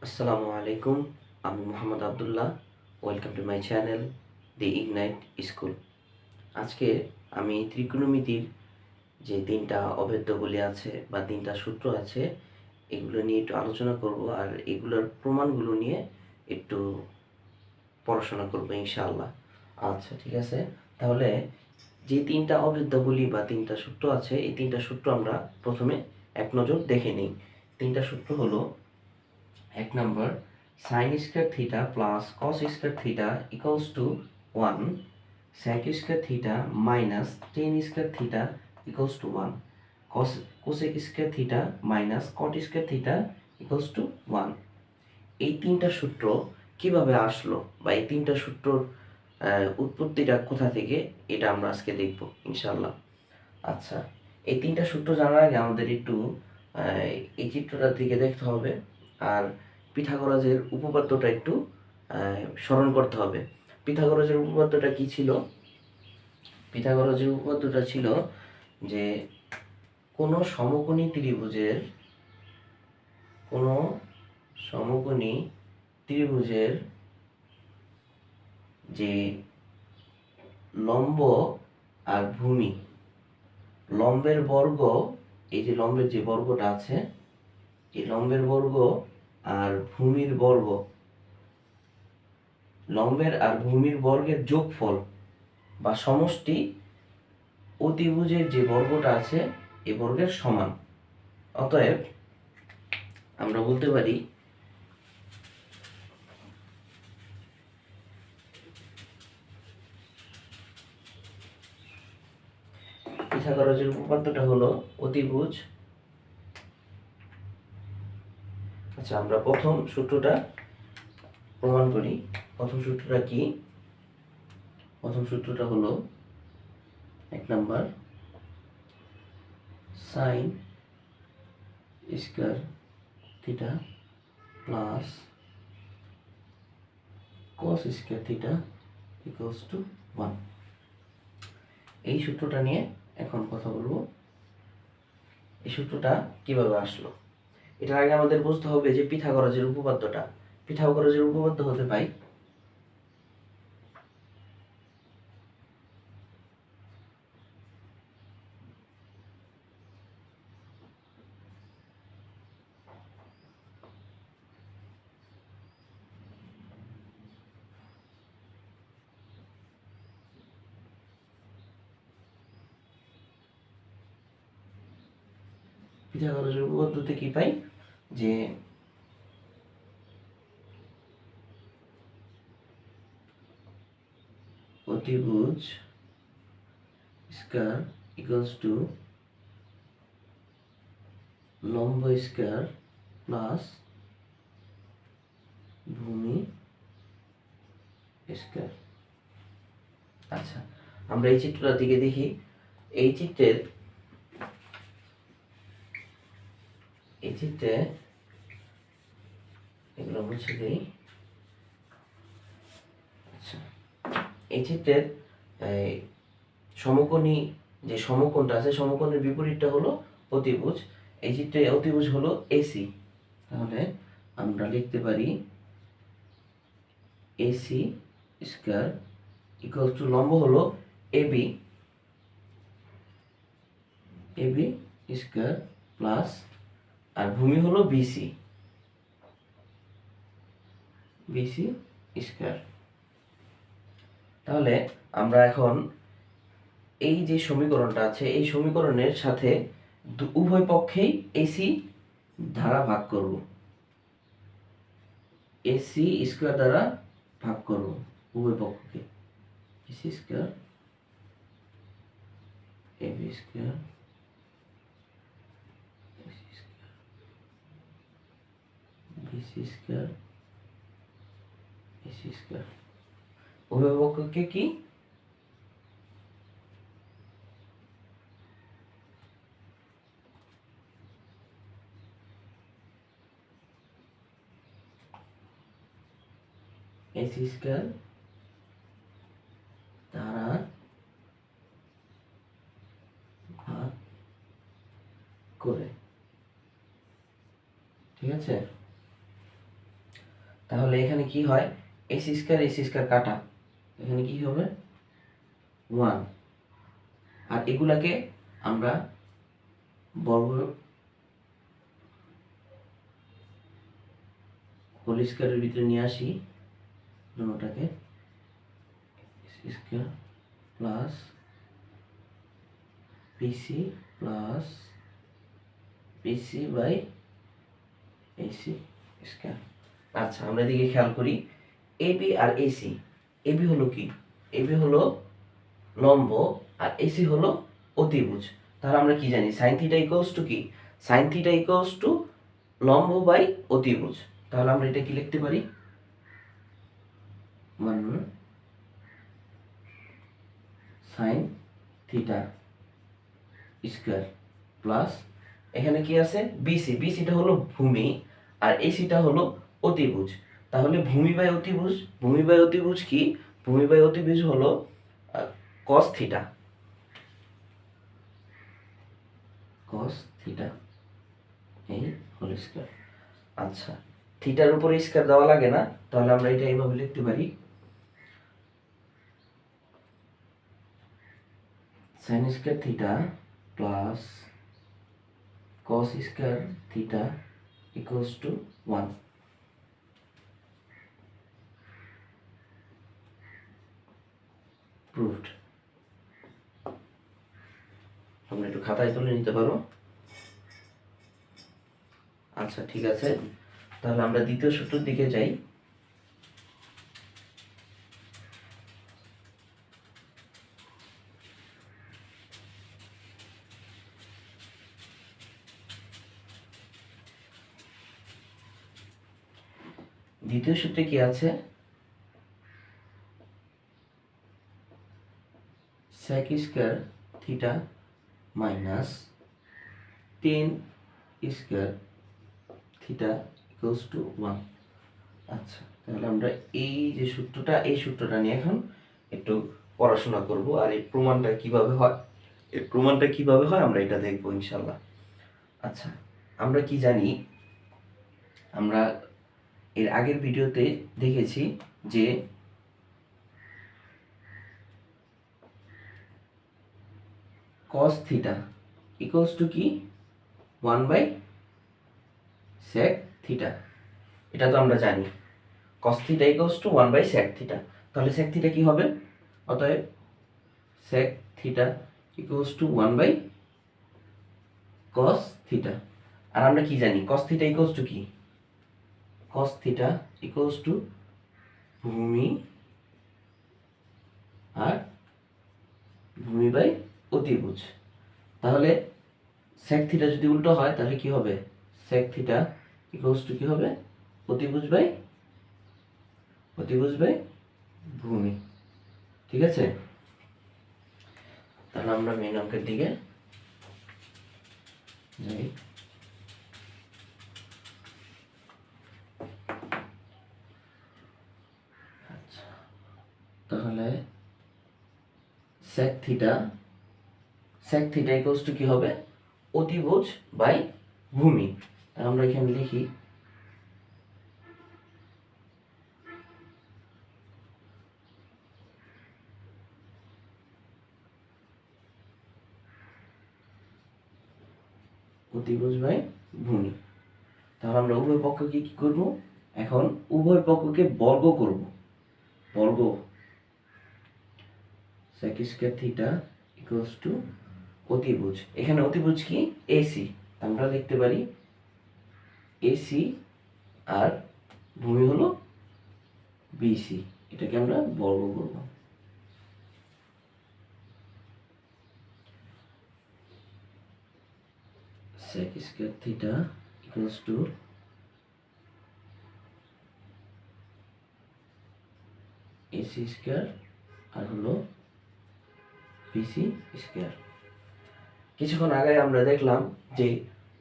Assalamu Alaikum, আমি Mohammad Abdullah. Welcome to my channel the ignite school. আজকে আমি ত্রিকোণমিতির যে তিনটা অভেদ্যগুলি আছে বা তিনটা সূত্র আছে এগুলো নিয়ে একটু আলোচনা করব, আর এগুলোর প্রমাণগুলো নিয়ে একটু পড়াশোনা করবো ইনশাআল্লাহ। আচ্ছা, ঠিক আছে। তাহলে যে তিনটা অভেদ্যগুলি বা তিনটা সূত্র আছে, এই তিনটা সূত্র আমরা প্রথমে এক নজর দেখে নিই। তিনটা সূত্র হলো: এক নম্বর, sine square theta plus cos square theta equals to 1, sec square theta minus tan square theta equals to 1, cosec square theta minus cot square theta equals to 1। এই তিনটা সূত্র কিভাবে আসলো বা এই তিনটা সূত্রর উৎপত্তিটা কোথা থেকে, এটা আমরা আজকে দেখব ইনশাআল্লাহ। আচ্ছা, এই তিনটা সূত্র জানার আগে আমাদের একটু এই চিত্রটার দিকে দেখতে হবে, আর পিথাগোরাসের উপপাদ্যটা একটু স্মরণ করতে হবে। পিথাগোরাসের উপপাদ্যটা কি ছিল? পিথাগোরাসের উপপাদ্যটা ছিল যে কোনো সমকোণী ত্রিভুজের যে লম্ব আর ভূমি, লম্বের বর্গ, এই যে লম্বের যে বর্গটা আছে, এই লম্বের বর্গ আর ভূমির বর্গ, লম্বের আর ভূমির বর্গের যোগফল বা সমষ্টি অতিভুজের যে বর্গটা আছে এই বর্গের সমান। অতএব আমরা বলতে পারি পিথাগোরাসের উপপাদ্যটা হলো অতিভুজ। আচ্ছা, আমরা প্রথম সূত্রটা প্রমাণ করি। প্রথম সূত্রটা কি? প্রথম সূত্রটা হলো, এক number, sign square theta plus cos square theta equals to 1। এই সূত্রটা নিয়ে এখন কথা বলবো। এই সূত্রটা কিভাবে আসলো, এটার আগে আমাদের বুঝতে হবে যে পিথাগোরাসের উপপাদ্য হতে পাই পিথাগোরাসের উপপাদ্যতে কি পাই, যে অতিভুজ স্কয়ার ইকুয়ালস টু লম্ব স্কয়ার প্লাস ভূমি স্কয়ার। আচ্ছা, আমরা এই চিত্রটার দিকে দেখি। এই চিত্রে এগুলো মুছে দিই। আচ্ছা, এই চিত্রের সমকোণী যে সমকোণটা আছে, সমকোণের বিপরীতটা হলো অতিভুজ। এই চিত্রে অতিভুজ হলো এসি। তাহলে আমরা লিখতে পারি এসি স্কয়ার ইকুয়াল টু লম্ব হলো এবি স্কয়ার প্লাস, আর ভূমি হলো বিসি স্কয়ার। তাহলে আমরা এখন এই যে সমীকরণটা আছে, এই সমীকরণের সাথে উভয় পক্ষেই এসি দ্বারা ভাগ করব, এসি স্কয়ার দ্বারা ভাগ করব উভয় পক্ষকে। AC square AB square BC square AC square. উভয় পক্ষকে কি এসি স্কয়ার দ্বারা ভাগ করে, ঠিক আছে। তাহলে এখানে কি হয়, এসি স্কয়ার কাটা, এখানে কি হবে 1, আর এগুলাকে আমরা বর্গ হোল স্কয়ারের ভিতরে নিয়ে আসি, দুটোটাকে square plus PC by AC square. আচ্ছা, আমরা এদিকে খেয়াল করি, এবি আর এসি, এবি হলো কি, এবি হলো লম্ব আর এসি হলো অতিভুজ। তাহলে আমরা কি জানি, সাইন থিটা ইকুয়ালস টু কি, সাইন থিটা ইকুয়ালস টু লম্ব বাই অতিভুজ। তাহলে আমরা এটা কি লিখতে পারি, 1 সাইন থিটা স্কয়ার প্লাস, এখানে কি আছে বিসি, বিসিটা হলো ভূমি আর এসিটা হলো অতিভুজ। তাহলে ভূমি বাই অতিভুজ, ভূমি বাই অতিভুজ কি, ভূমি বাই অতিভুজ হলো cos থিটা, cos থিটা এই হোল স্কয়ার। আচ্ছা, থিটার উপরে স্কয়ার দেওয়া লাগে না, তাহলে আমরা এটা এইভাবে লিখতে পারি, sin square theta plus cos square theta equals to 1। Proved. আমরা একটু খাতায় তুলে নিতে পারো। আচ্ছা ঠিক আছে, তাহলে আমরা দ্বিতীয় সূত্রের দিকে যাই। দ্বিতীয় সূত্রে কি আছে, sec square theta minus 10 square theta equals to 1। আচ্ছা, তাহলে আমরা এই যে সূত্রটা, এই সূত্রটা নিয়ে এখন একটু পড়াশোনা করব, আর এই প্রমাণটা কিভাবে হয়, এই প্রমাণটা কিভাবে হয় আমরা এটা দেখব ইনশাআল্লাহ। আচ্ছা, আমরা কি জানি, আমরা এর আগের ভিডিওতে দেখেছি যে cos থিটা ইকুয়ালস টু কি 1 বাই sec থিটা, এটা তো আমরা জানি cos theta equals to 1 by sec theta. তাহলে sec থিটা কি হবে, অতএব sec theta equals to 1 by cos theta. আর আমরা কি জানি, cos থিটা ইকুয়ালস টু কি, cos থিটা ইকুয়ালস টু ভূমি আর ভূমি বাই অতিভুজ। তাহলে sec থিটা যদি উল্টো হয় তাহলে কি হবে, sec থিটা ইকুয়ালস টু কি হবে, অতিভুজ বাই ভূমি। ঠিক আছে, তাহলে আমরা মেন অঙ্কের দিকে যাই। আচ্ছা, তাহলে sec থিটা ইকুয়ালস টু কি হবে, অতিভুজ বাই ভূমি। আমরা এখানে লিখি অতিভুজ বাই ভূমি। তাহলে আমরা উভয় পক্ষকে কি করব, এখন উভয় পক্ষকে বর্গ করব, বর্গ sec square theta equals two অতিভুজ, এখানে অতিভুজ কি এসি, আমরা লিখতে পারি এসি আর ভূমি হলো বিসি, এটাকে আমরা বর্গ করব। sec square theta equals to AC square আর হলো বিসি স্কয়ার। কিছুক্ষণ আগে আমরা দেখলাম যে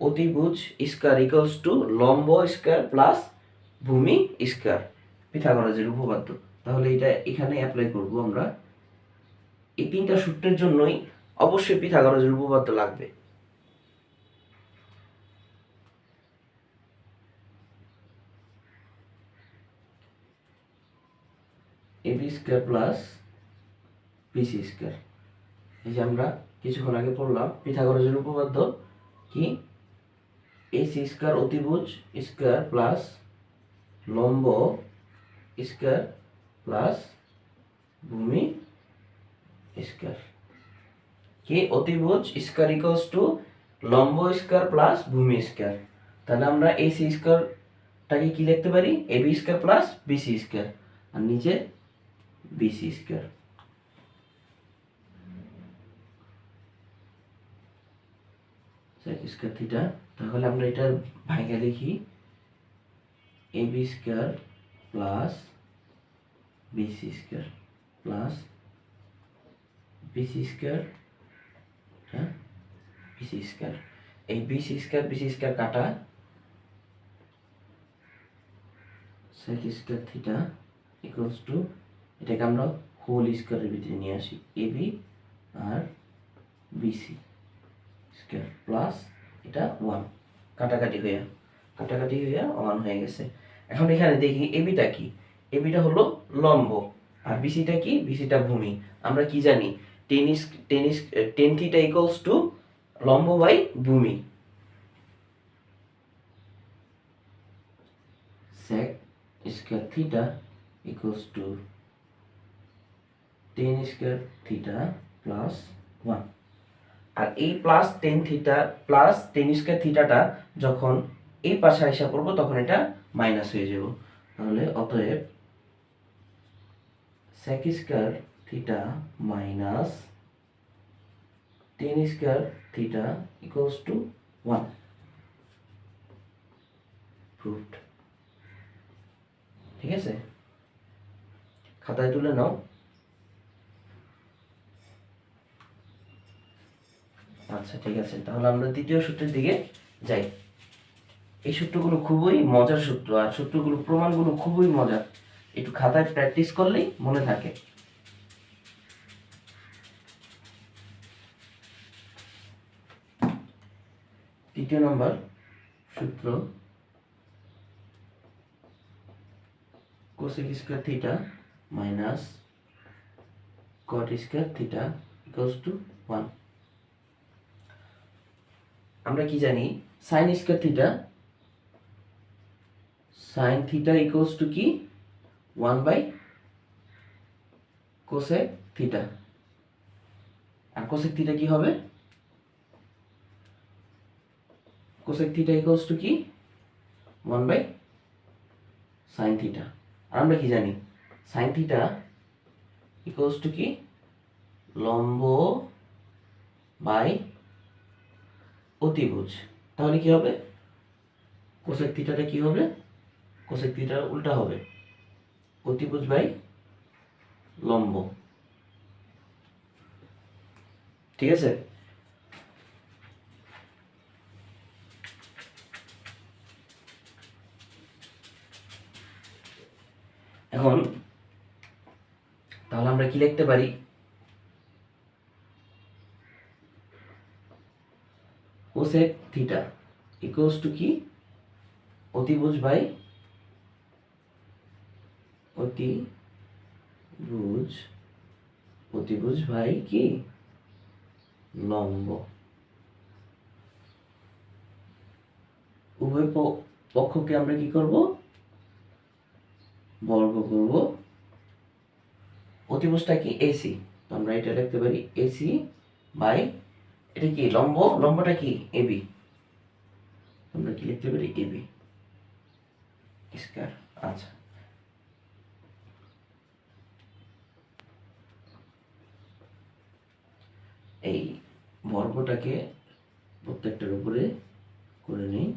অতিভুজ স্কয়ার ইকুয়ালস টু লম্ব স্কয়ার প্লাস ভূমি স্কয়ার, পিথাগোরাসের উপপাদ্য। তাহলে এটা এখানে অ্যাপ্লাই করব আমরা। এই তিনটা সূত্রের জন্যই অবশ্যই পিথাগোরাসের উপপাদ্য লাগবে। AB square plus BC square. এই যে আমরা কিছুক্ষণ আগে পড়লাম পিথাগোরাসের উপপাদ্য কি, এসি স্কোয়ার অতিভুজ স্কোয়ার প্লাস লম্ব স্কোয়ার প্লাস ভূমি স্কোয়ার। কি, অতিভুজ স্কোয়ার ইকুয়ালস টু লম্ব স্কোয়ার প্লাস ভূমি স্কোয়ার। তাহলে আমরা এসি স্কোয়ারটাকে কি লিখতে পারি, AB square plus BC square, আর নিচে বিসি স্কোয়ার। স্কোয়ার থিটা, তাহলে আমরা এটা ভাঙা লিখি AB square plus BC square plus BC square, হ্যাঁ বিসি স্কোয়ার। এই বিসি স্কোয়ার কাটা, sec square theta equals to, এটাকে আমরা হোল স্কোয়ারের ভিতরে নিয়ে আসি, এবি আর বিসি স্কোয়ার প্লাস এটা 1, কাটাকাটি হয়ে 1 হয়ে গেছে। এখন এখানে দেখি এবিটা কি, এবিটা হলো লম্ব আর বিসিটা কি, বিসিটা ভূমি। আমরা কি জানি, টেন থিটা ইকুয়ালস টু লম্ব বাই ভূমি। sec square theta equals to tan square theta plus 1। আর এই plus tan theta plus tan square থিটাটা যখন এই পাশে আসা পড়বো তখন এটা মাইনাস হয়ে যাব। তাহলে অতএব sec square theta minus tan square theta equals to 1। Proved. ঠিক আছে, খাতায় তুলে নাও। আচ্ছা ঠিক আছে, তাহলে আমরা দ্বিতীয় সূত্রের দিকে যাই। এই সূত্রগুলো খুবই মজার সূত্র, আর সূত্রগুলো প্রমাণগুলো খুবই মজার, একটু খাতায় প্র্যাকটিস করলেই মনে থাকে। তৃতীয় নম্বর সূত্র, cosec square theta minus cot square theta equals to 1। আমরা কি জানি, sine square theta, sine theta equals to কি 1 বাই কোসেক থিটা। আর কোসেক থিটা কি হবে, কোসেক থিটা ইকুয়ালস টু কি 1 বাই সাইন থিটা। আর আমরা কি জানি, সাইন থিটা ইকুয়ালস টু কি লম্ব বাই অতিভুজ। তাহলে কি হবে, কোসেক থিটাটা কি হবে, কোসেক থিটার উল্টা হবে, অতিভুজ বাই লম্ব। ঠিক আছে, এখন তাহলে আমরা কি লিখতে পারি, কোসেক থিটা ইকুয়ালস টু কি অতিভুজ বাই অতিভুজ বাই কি লম্ব। উভয় পক্ষকে আমরা কি করব, বর্গ করব। অতিভুজটা কি এসি, তো আমরা এটা লিখতে পারি এসি বাই, এটা কি লম্ব, লম্বটা কি এবি, আমরা কি লিখতে পারি এবি স্কয়ার। আচ্ছা, এই বর্গটাকে প্রত্যেকটার উপরে করে নিই।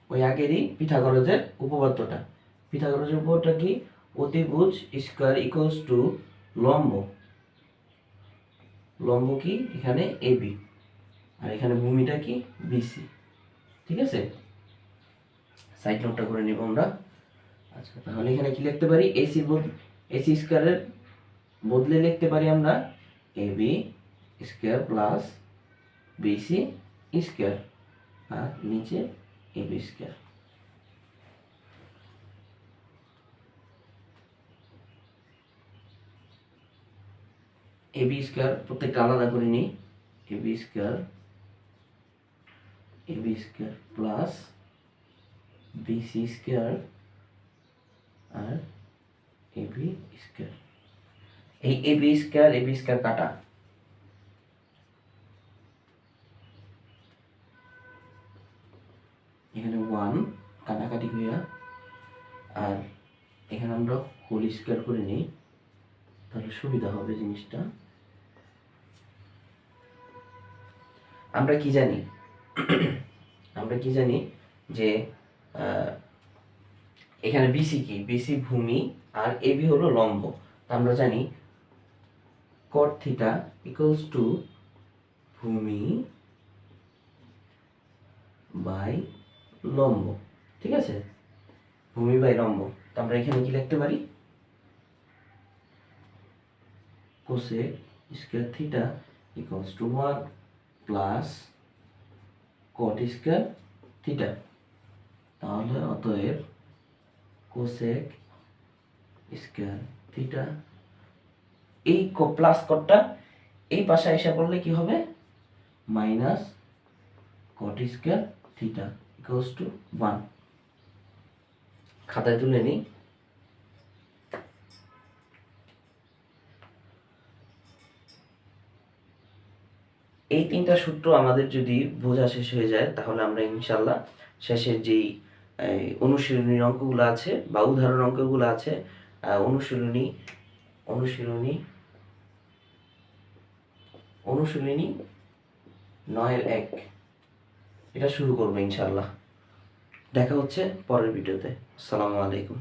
ওই আগেরই পিথাগোরাসের উপপাদ্যটা, পিথাগোরাসের উপপাদ্যটা কি, অতিভুজ স্কয়ার ইকুয়ালস টু লম্ব, লম্ব কি এখানে এবি আর এখানে ভূমিটা কি বিসি। ঠিক আছে, সাইড নোটটা করে নিব আমরা। আচ্ছা, তাহলে এখানে কি লিখতে পারি, এসি স্কয়ারের বদলে লিখতে পারি আমরা AB square plus BC square আর নিচে এবি স্কোয়ার। এবি স্কোয়ার প্রত্যেকটা আলাদা করে নিই। AB square plus BC square আর এবি স্কোয়ার। এই এবি স্কোয়ার কাটা, এখানে 1 কাটাকাটি হইয়া, আর এখানে আমরা হোল স্কোয়ার করে নিই, তাহলে সুবিধা হবে জিনিসটা। আমরা কি জানি যে এখানে বিসি কি, বিসি ভূমি আর এবি হলো লম্ব। আমরা জানি cot থিটা ইকুয়ালস টু ভূমি বাই লম্ব, ঠিক আছে, ভূমি বাই লম্ব। তো আমরা এখানে কি লিখতে পারি, cosec square theta equals to 1 plus cot square theta. তাহলে অতএব কোসেক স্কয়ার থিটা, এই প্লাস কটটা এই পাশে এসে পড়লে কি হবে, minus cot square theta equals to 1। খাতায় তুলে নিই। এই তিনটা সূত্র আমাদের যদি বোঝা শেষ হয়ে যায়, তাহলে আমরা ইনশাল্লাহ শেষের যেই অনুশীলনীর অঙ্কগুলো আছে বা উদাহরণ অঙ্কগুলো আছে, অনুশীলনী 9-1 এটা শুরু করবো ইনশাল্লাহ। দেখা হচ্ছে পরের ভিডিওতে। আসসালামু আলাইকুম।